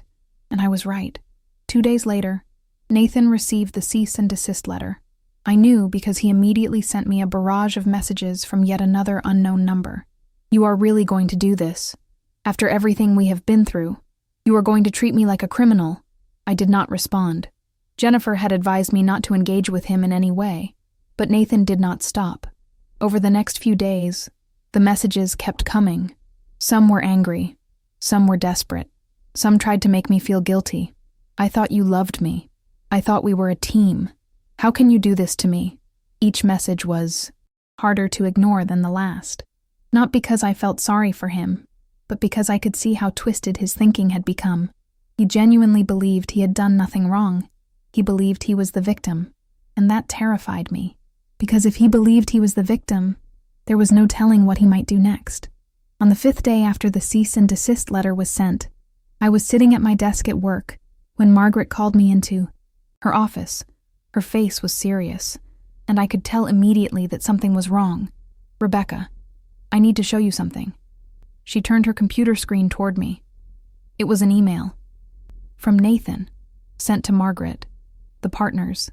and I was right. 2 days later, Nathan received the cease and desist letter. I knew because he immediately sent me a barrage of messages from yet another unknown number. "You are really going to do this? After everything we have been through, you are going to treat me like a criminal?" I did not respond. Jennifer had advised me not to engage with him in any way, but Nathan did not stop. Over the next few days, the messages kept coming. Some were angry. Some were desperate. Some tried to make me feel guilty. "I thought you loved me. I thought we were a team. How can you do this to me?" Each message was harder to ignore than the last. Not because I felt sorry for him, but because I could see how twisted his thinking had become. He genuinely believed he had done nothing wrong. He believed he was the victim, and that terrified me. Because if he believed he was the victim, there was no telling what he might do next. On the 5th day after the cease and desist letter was sent, I was sitting at my desk at work when Margaret called me into her office. Her face was serious, and I could tell immediately that something was wrong. "Rebecca, I need to show you something." She turned her computer screen toward me. It was an email from Nathan, sent to Margaret, the partners,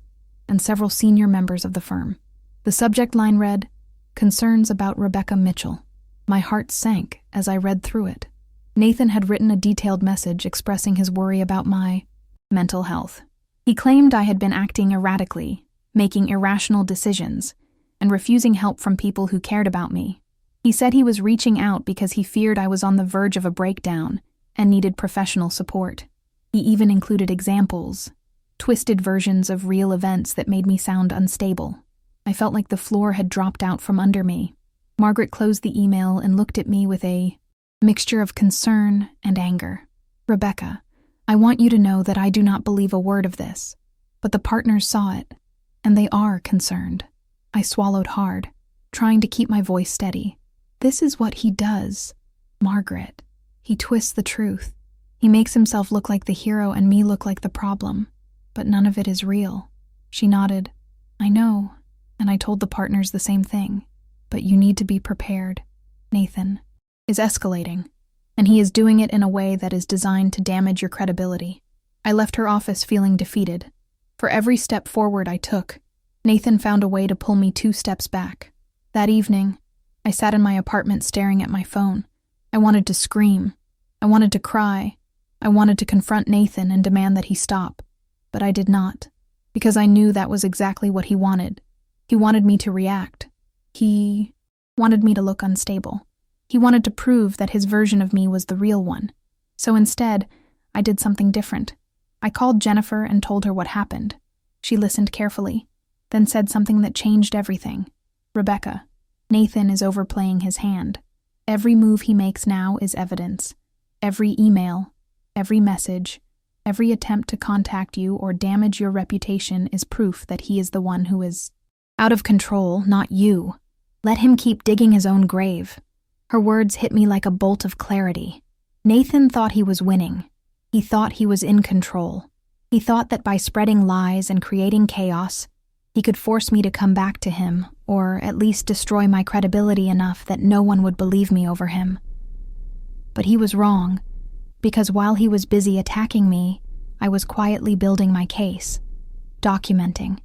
and several senior members of the firm. The subject line read, "Concerns about Rebecca Mitchell." My heart sank as I read through it. Nathan had written a detailed message expressing his worry about my mental health. He claimed I had been acting erratically, making irrational decisions, and refusing help from people who cared about me. He said he was reaching out because he feared I was on the verge of a breakdown and needed professional support. He even included examples, twisted versions of real events that made me sound unstable. I felt like the floor had dropped out from under me. Margaret closed the email and looked at me with a mixture of concern and anger. "Rebecca, I want you to know that I do not believe a word of this, but the partners saw it, and they are concerned." I swallowed hard, trying to keep my voice steady. "This is what he does, Margaret. He twists the truth. He makes himself look like the hero and me look like the problem, but none of it is real." She nodded. "I know, and I told the partners the same thing, but you need to be prepared. Nathan is escalating, and he is doing it in a way that is designed to damage your credibility." I left her office feeling defeated. For every step forward I took, Nathan found a way to pull me 2 steps back. That evening, I sat in my apartment staring at my phone. I wanted to scream. I wanted to cry. I wanted to confront Nathan and demand that he stop. But I did not, because I knew that was exactly what he wanted. He wanted me to react. He wanted me to look unstable. He wanted to prove that his version of me was the real one. So instead, I did something different. I called Jennifer and told her what happened. She listened carefully, then said something that changed everything. "Rebecca, Nathan is overplaying his hand. Every move he makes now is evidence. Every email, every message, every attempt to contact you or damage your reputation is proof that he is the one who is out of control, not you. Let him keep digging his own grave." Her words hit me like a bolt of clarity. Nathan thought he was winning. He thought he was in control. He thought that by spreading lies and creating chaos, he could force me to come back to him, or at least destroy my credibility enough that no one would believe me over him. But he was wrong, because while he was busy attacking me, I was quietly building my case, documenting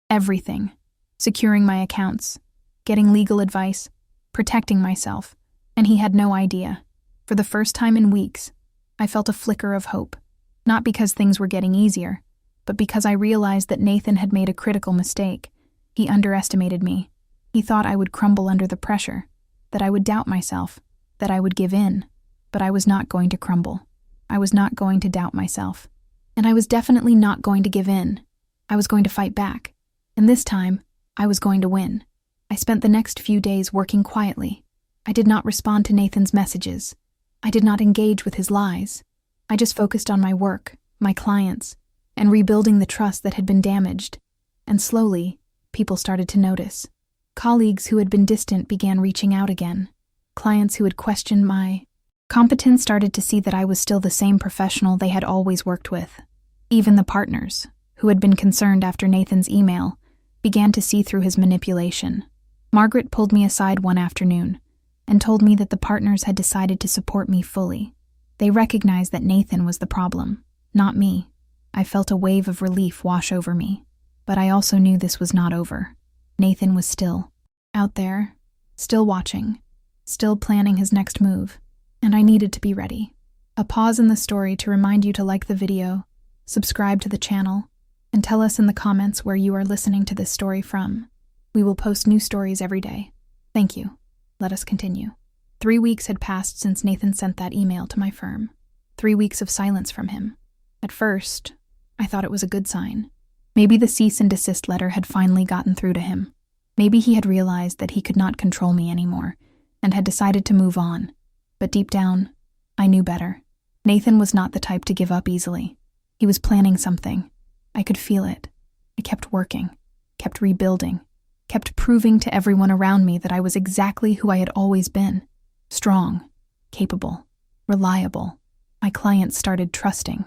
everything, securing my accounts, getting legal advice, protecting myself, and he had no idea. For the first time in weeks, I felt a flicker of hope, not because things were getting easier, but because I realized that Nathan had made a critical mistake. He underestimated me. He thought I would crumble under the pressure, that I would doubt myself, that I would give in, but I was not going to crumble. I was not going to doubt myself. And I was definitely not going to give in. I was going to fight back. And this time, I was going to win. I spent the next few days working quietly. I did not respond to Nathan's messages. I did not engage with his lies. I just focused on my work, my clients, and rebuilding the trust that had been damaged. And slowly, people started to notice. Colleagues who had been distant began reaching out again. Clients who had questioned my competence started to see that I was still the same professional they had always worked with. Even the partners, who had been concerned after Nathan's email, began to see through his manipulation. Margaret pulled me aside one afternoon and told me that the partners had decided to support me fully. They recognized that Nathan was the problem, not me. I felt a wave of relief wash over me, but I also knew this was not over. Nathan was still out there, still watching, still planning his next move, and I needed to be ready. A pause in the story to remind you to like the video, subscribe to the channel, and tell us in the comments where you are listening to this story from. We will post new stories every day. Thank you. Let us continue. 3 weeks had passed since Nathan sent that email to my firm. 3 weeks of silence from him. At first, I thought it was a good sign. Maybe the cease and desist letter had finally gotten through to him. Maybe he had realized that he could not control me anymore and had decided to move on. But deep down, I knew better. Nathan was not the type to give up easily. He was planning something. I could feel it. I kept working, kept rebuilding, kept proving to everyone around me that I was exactly who I had always been. Strong, capable, reliable. My clients started trusting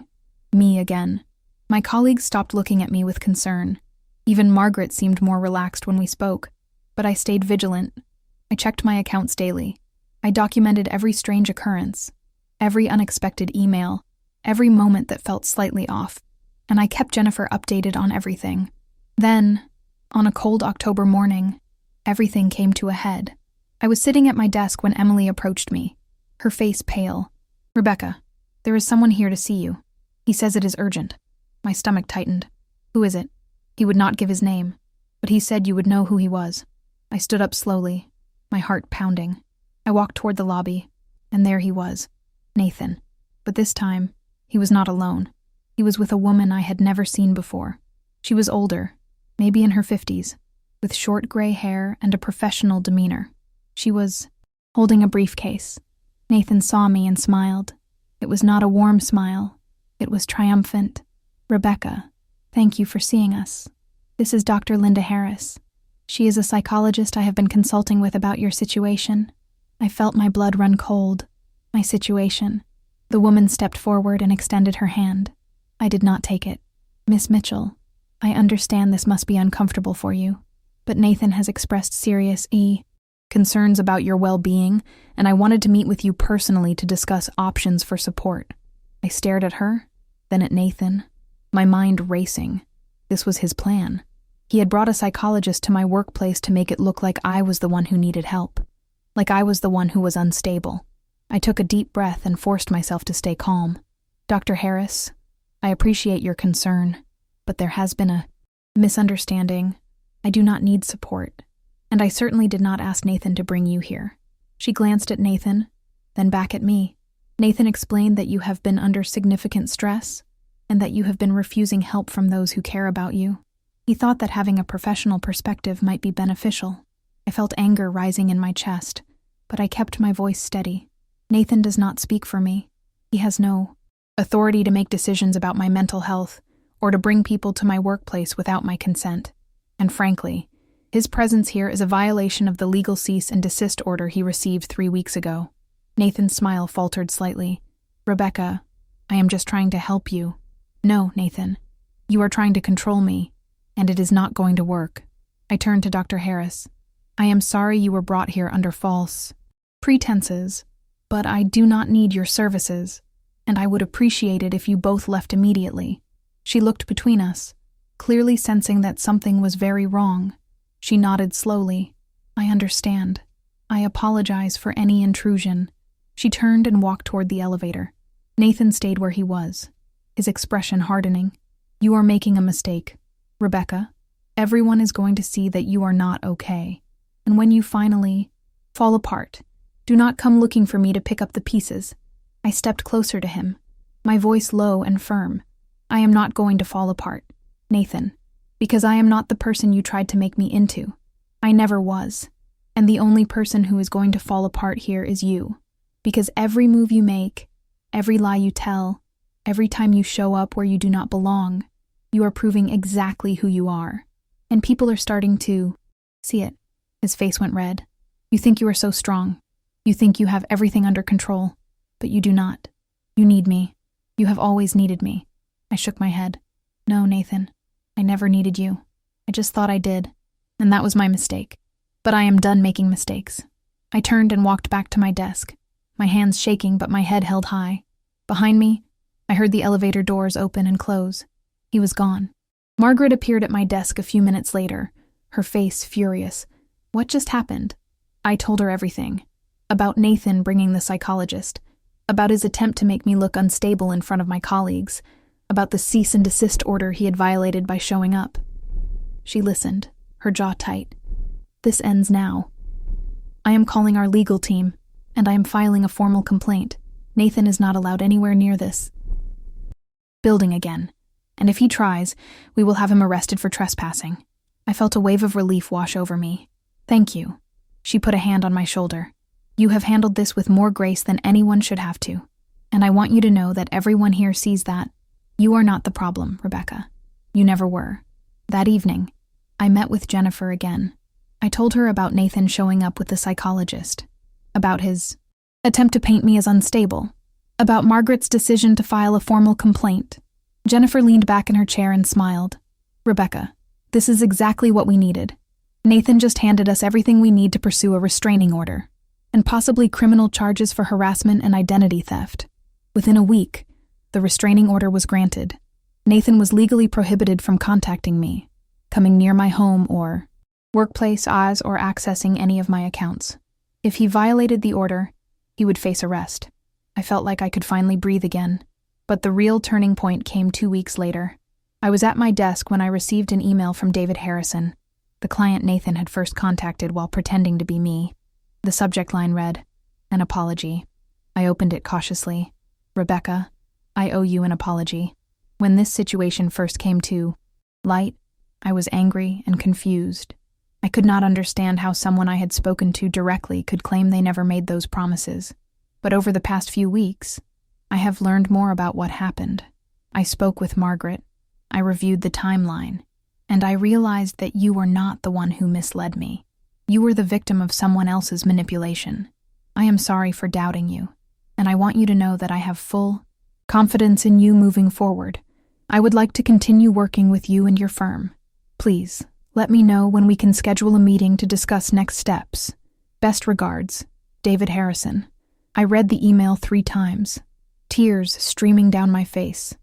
me again. My colleagues stopped looking at me with concern. Even Margaret seemed more relaxed when we spoke, but I stayed vigilant. I checked my accounts daily. I documented every strange occurrence, every unexpected email, every moment that felt slightly off, and I kept Jennifer updated on everything. Then, on a cold October morning, everything came to a head. I was sitting at my desk when Emily approached me, her face pale. "Rebecca, there is someone here to see you. He says it is urgent." My stomach tightened. "Who is it?" He would not give his name, but he said you would know who he was. I stood up slowly, my heart pounding. I walked toward the lobby, and there he was, Nathan. But this time, he was not alone. He was with a woman I had never seen before. She was older, maybe in her 50s, with short gray hair and a professional demeanor. She was holding a briefcase. Nathan saw me and smiled. It was not a warm smile. It was triumphant. "Rebecca, thank you for seeing us. This is Dr. Linda Harris. She is a psychologist I have been consulting with about your situation." I felt my blood run cold. My situation. The woman stepped forward and extended her hand. I did not take it. "Miss Mitchell, I understand this must be uncomfortable for you, but Nathan has expressed serious concerns about your well-being, and I wanted to meet with you personally to discuss options for support." I stared at her, then at Nathan, my mind racing. This was his plan. He had brought a psychologist to my workplace to make it look like I was the one who needed help, like I was the one who was unstable. I took a deep breath and forced myself to stay calm. "Dr. Harris, I appreciate your concern, but there has been a misunderstanding. I do not need support, and I certainly did not ask Nathan to bring you here." She glanced at Nathan, then back at me. "Nathan explained that you have been under significant stress and that you have been refusing help from those who care about you. He thought that having a professional perspective might be beneficial." I felt anger rising in my chest, but I kept my voice steady. "Nathan does not speak for me. He has no authority to make decisions about my mental health or to bring people to my workplace without my consent. And frankly, his presence here is a violation of the legal cease and desist order he received 3 weeks ago." Nathan's smile faltered slightly. "Rebecca, I am just trying to help you." "No, Nathan. You are trying to control me, and it is not going to work." I turned to Dr. Harris. "I am sorry you were brought here under false pretenses, but I do not need your services, and I would appreciate it if you both left immediately." She looked between us, clearly sensing that something was very wrong. She nodded slowly. "I understand. I apologize for any intrusion." She turned and walked toward the elevator. Nathan stayed where he was, his expression hardening. "You are making a mistake, Rebecca. Everyone is going to see that you are not okay. And when you finally fall apart, do not come looking for me to pick up the pieces." I stepped closer to him, my voice low and firm. "I am not going to fall apart, Nathan, because I am not the person you tried to make me into. I never was. And the only person who is going to fall apart here is you. Because every move you make, every lie you tell, Every time you show up where you do not belong, you are proving exactly who you are. And people are starting to see it. His face went red. You think you are so strong. You think you have everything under control, but you do not. You need me. You have always needed me. I shook my head. No, Nathan. I never needed you. I just thought I did, and that was my mistake. But I am done making mistakes. I turned and walked back to my desk, my hands shaking but my head held high. Behind me, I heard the elevator doors open and close. He was gone. Margaret appeared at my desk a few minutes later, her face furious. What just happened? I told her everything. About Nathan bringing the psychologist, about his attempt to make me look unstable in front of my colleagues, about the cease and desist order he had violated by showing up. She listened, her jaw tight. This ends now. I am calling our legal team, and I am filing a formal complaint. Nathan is not allowed anywhere near this building again, and if he tries, we will have him arrested for trespassing. I felt a wave of relief wash over me. Thank you. She put a hand on my shoulder. You have handled this with more grace than anyone should have to, and I want you to know that everyone here sees that. You are not the problem, Rebecca. You never were. That evening, I met with Jennifer again. I told her about Nathan showing up with the psychologist, about his attempt to paint me as unstable, about Margaret's decision to file a formal complaint. Jennifer leaned back in her chair and smiled. Rebecca, this is exactly what we needed. Nathan just handed us everything we need to pursue a restraining order, and possibly criminal charges for harassment and identity theft. Within a week, the restraining order was granted. Nathan was legally prohibited from contacting me, coming near my home or workplace as or accessing any of my accounts. If he violated the order, he would face arrest. I felt like I could finally breathe again. But the real turning point came 2 weeks later. I was at my desk when I received an email from David Harrison, the client Nathan had first contacted while pretending to be me. The subject line read, "An apology." I opened it cautiously. Rebecca, I owe you an apology. When this situation first came to light, I was angry and confused. I could not understand how someone I had spoken to directly could claim they never made those promises. But over the past few weeks, I have learned more about what happened. I spoke with Margaret. I reviewed the timeline, and I realized that you were not the one who misled me. You were the victim of someone else's manipulation. I am sorry for doubting you, and I want you to know that I have full confidence in you moving forward. I would like to continue working with you and your firm. Please, let me know when we can schedule a meeting to discuss next steps. Best regards, David Harrison. I read the email 3 times, tears streaming down my face.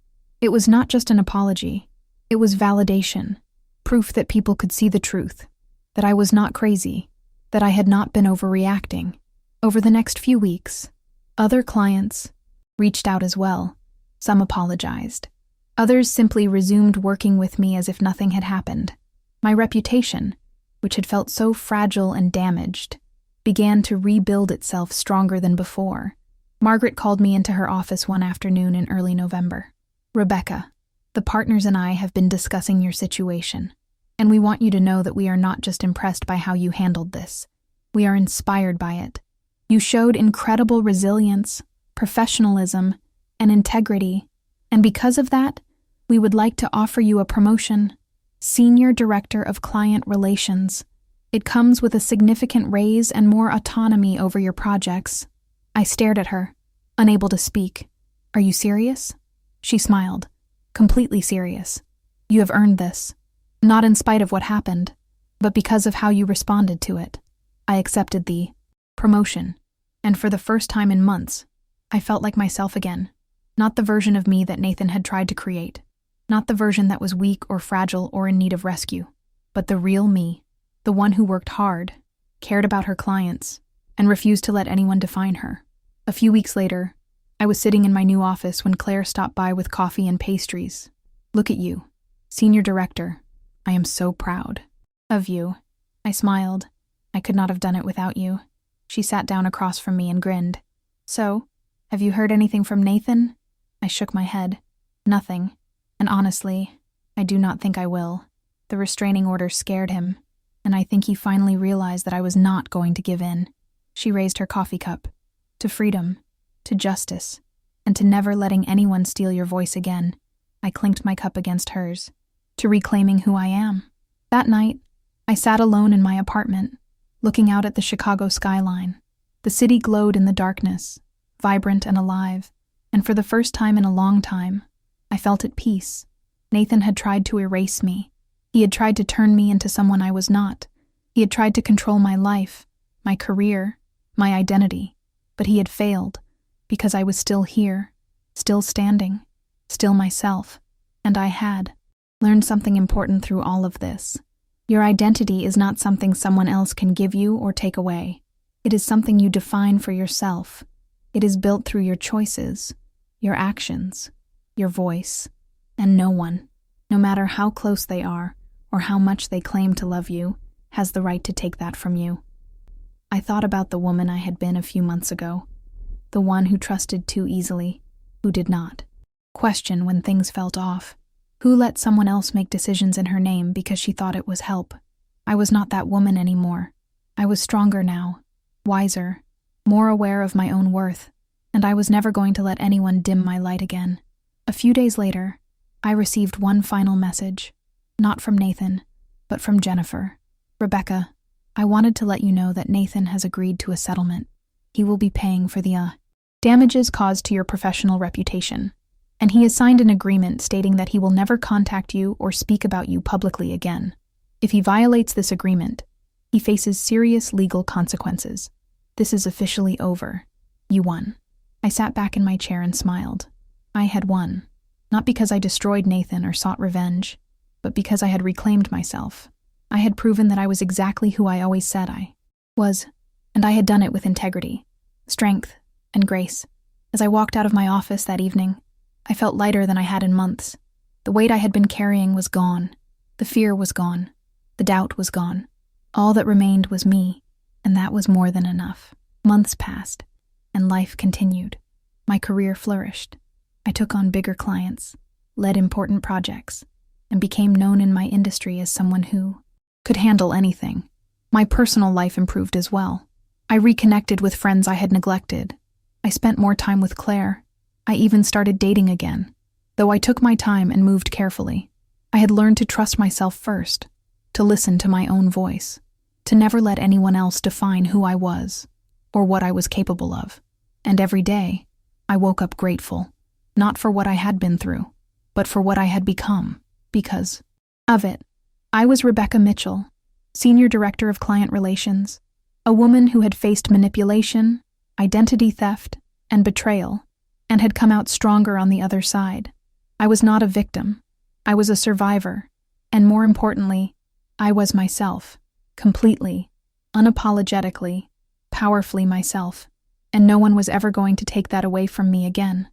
It was not just an apology. It was validation, proof that people could see the truth, that I was not crazy, that I had not been overreacting. Over the next few weeks, other clients reached out as well. Some apologized. Others simply resumed working with me as if nothing had happened. My reputation, which had felt so fragile and damaged, began to rebuild itself stronger than before. Margaret called me into her office one afternoon in early November. Rebecca, the partners and I have been discussing your situation, and we want you to know that we are not just impressed by how you handled this. We are inspired by it. You showed incredible resilience, professionalism, and integrity, and because of that, we would like to offer you a promotion, Senior Director of Client Relations. It comes with a significant raise and more autonomy over your projects. I stared at her, unable to speak. Are you serious? She smiled, completely serious. You have earned this, not in spite of what happened, but because of how you responded to it. I accepted the promotion, and for the first time in months, I felt like myself again. Not the version of me that Nathan had tried to create, not the version that was weak or fragile or in need of rescue, but the real me, the one who worked hard, cared about her clients, and refused to let anyone define her. A few weeks later, I was sitting in my new office when Claire stopped by with coffee and pastries. Look at you, Senior Director. I am so proud of you. I smiled. I could not have done it without you. She sat down across from me and grinned. So, have you heard anything from Nathan? I shook my head. Nothing. And honestly, I do not think I will. The restraining order scared him, and I think he finally realized that I was not going to give in. She raised her coffee cup. To freedom, to justice, and to never letting anyone steal your voice again. I clinked my cup against hers. To reclaiming who I am. That night, I sat alone in my apartment, looking out at the Chicago skyline. The city glowed in the darkness, vibrant and alive, and for the first time in a long time, I felt at peace. Nathan had tried to erase me. He had tried to turn me into someone I was not. He had tried to control my life, my career, my identity, but he had failed, because I was still here, still standing, still myself, and I had learned something important through all of this. Your identity is not something someone else can give you or take away. It is something you define for yourself. It is built through your choices, your actions, your voice, and no one, no matter how close they are or how much they claim to love you, has the right to take that from you. I thought about the woman I had been a few months ago, the one who trusted too easily, who did not question when things felt off, who let someone else make decisions in her name because she thought it was help. I was not that woman anymore. I was stronger now, wiser, more aware of my own worth, and I was never going to let anyone dim my light again. A few days later, I received one final message, not from Nathan, but from Jennifer. Rebecca, I wanted to let you know that Nathan has agreed to a settlement. He will be paying for the damages caused to your professional reputation, and he has signed an agreement stating that he will never contact you or speak about you publicly again. If he violates this agreement, he faces serious legal consequences. This is officially over. You won. I sat back in my chair and smiled. I had won, not because I destroyed Nathan or sought revenge, but because I had reclaimed myself. I had proven that I was exactly who I always said I was, and I had done it with integrity, strength, and grace. As I walked out of my office that evening, I felt lighter than I had in months. The weight I had been carrying was gone. The fear was gone. The doubt was gone. All that remained was me, and that was more than enough. Months passed, and life continued. My career flourished. I took on bigger clients, led important projects, and became known in my industry as someone who could handle anything. My personal life improved as well. I reconnected with friends I had neglected. I spent more time with Claire. I even started dating again, though I took my time and moved carefully. I had learned to trust myself first, to listen to my own voice, to never let anyone else define who I was or what I was capable of. And every day, I woke up grateful, not for what I had been through, but for what I had become, because of it. I was Rebecca Mitchell, Senior Director of Client Relations, a woman who had faced manipulation, identity theft, and betrayal, and had come out stronger on the other side. I was not a victim. I was a survivor, and more importantly, I was myself, completely, unapologetically, powerfully myself, and no one was ever going to take that away from me again.